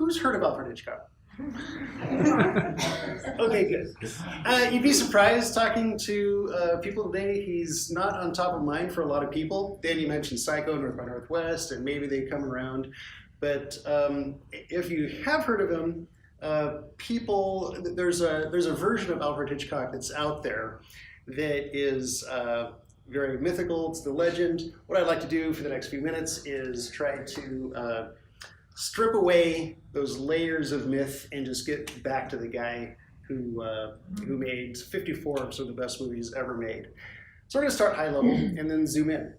who's heard of Alfred Hitchcock? Okay, good. You'd be surprised talking to people today. He's not on top of mind for a lot of people. Danny mentioned Psycho, North by Northwest, and maybe they come around. But if you have heard of him, there's a version of Alfred Hitchcock that's out there that is very mythical. It's the legend. What I'd like to do for the next few minutes is try to strip away those layers of myth and just get back to the guy who made 54 of some of the best movies ever made. So we're going to start high level and then zoom in.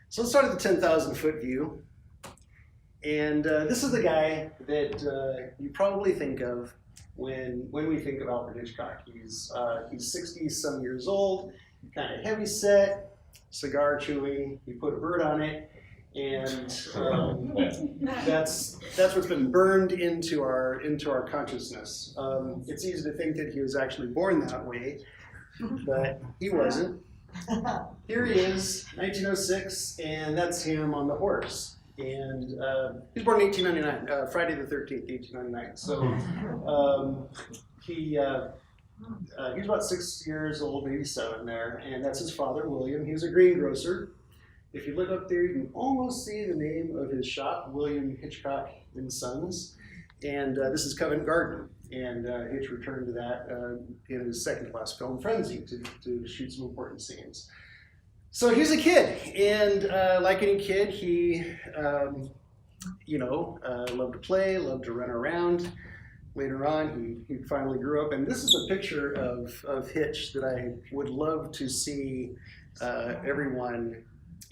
So let's start at the 10,000 foot view. And this is the guy that you probably think of when we think of Alfred Hitchcock. He's 60-some years old, kind of heavy set, cigar chewing. You put a bird on it. And that's what's been burned into our consciousness. It's easy to think that he was actually born that way, but he wasn't. Here he is, 1906, and that's him on the horse. And he was born in 1899, Friday the 13th, 1899. So he was about 6 years old, maybe 7 there, and that's his father, William. He was a greengrocer. If you look up there, you can almost see the name of his shop, William Hitchcock and Sons. And this is Covent Garden. And Hitch returned to that in his second-class film, Frenzy, to shoot some important scenes. So he was a kid, and like any kid, he, loved to play, loved to run around. Later on, he finally grew up, and this is a picture of Hitch that I would love to see everyone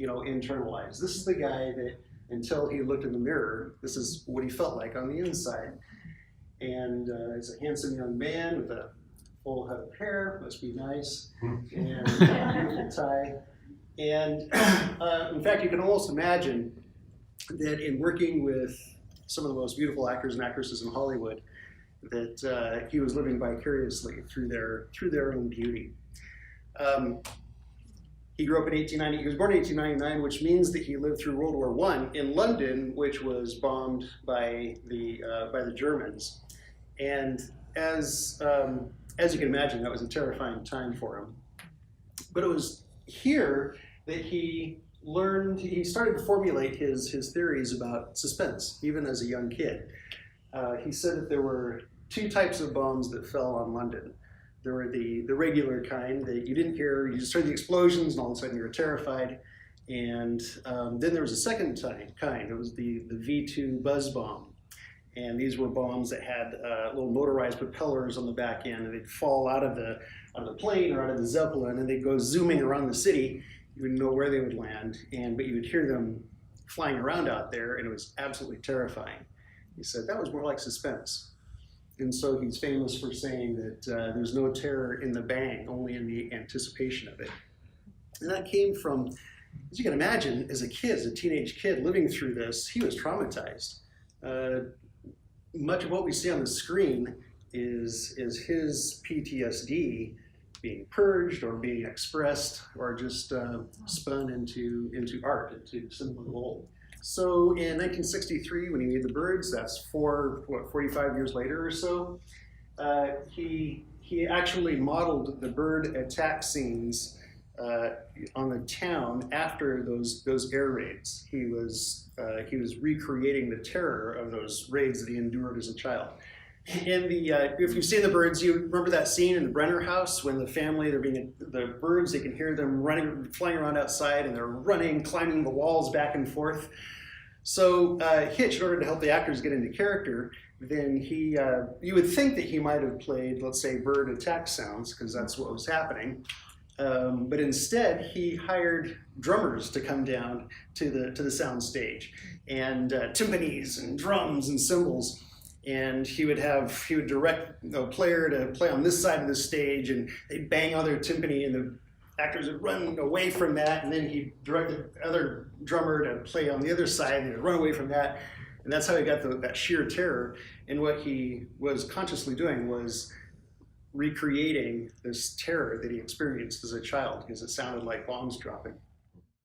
internalize. This is the guy that, until he looked in the mirror, this is what he felt like on the inside. And he's a handsome young man with a full head of hair, must be nice, and a beautiful tie. And in fact, you can almost imagine that in working with some of the most beautiful actors and actresses in Hollywood, that he was living vicariously through their own beauty. He grew up in 1890. He was born in 1899, which means that he lived through World War I in London, which was bombed by the Germans. And as you can imagine, that was a terrifying time for him. But it was here that he started to formulate his theories about suspense, even as a young kid. He said that there were 2 types of bombs that fell on London. There were the regular kind that you didn't hear, you just heard the explosions and all of a sudden you were terrified. And then there was a second kind, it was the V2 buzz bomb. And these were bombs that had little motorized propellers on the back end, and they'd fall out of the plane or out of the Zeppelin, and they'd go zooming around the city. You wouldn't know where they would land, but you would hear them flying around out there, and it was absolutely terrifying. He said that was more like suspense. And so he's famous for saying that there's no terror in the bang, only in the anticipation of it. And that came from, as you can imagine, as a teenage kid living through this, he was traumatized. Much of what we see on the screen is his PTSD being purged or being expressed or just spun into art, into cinema gold. So in 1963, when he made The Birds, that's 45 years later or so, he actually modeled the bird attack scenes on the town after those air raids. He was recreating the terror of those raids that he endured as a child. And if you've seen The Birds, you remember that scene in the Brenner house when the birds, they can hear them flying around outside, and they're running, climbing the walls back and forth. So Hitch, in order to help the actors get into character, then you would think that he might have played, let's say, bird attack sounds, because that's what was happening. But instead, he hired drummers to come down to the sound stage, and timpanis and drums and cymbals. And he would direct a player to play on this side of the stage, and they'd bang on their timpani, and the actors would run away from that, and then he directed the other drummer to play on the other side, and they'd run away from that. And that's how he got that sheer terror. And what he was consciously doing was recreating this terror that he experienced as a child, because it sounded like bombs dropping.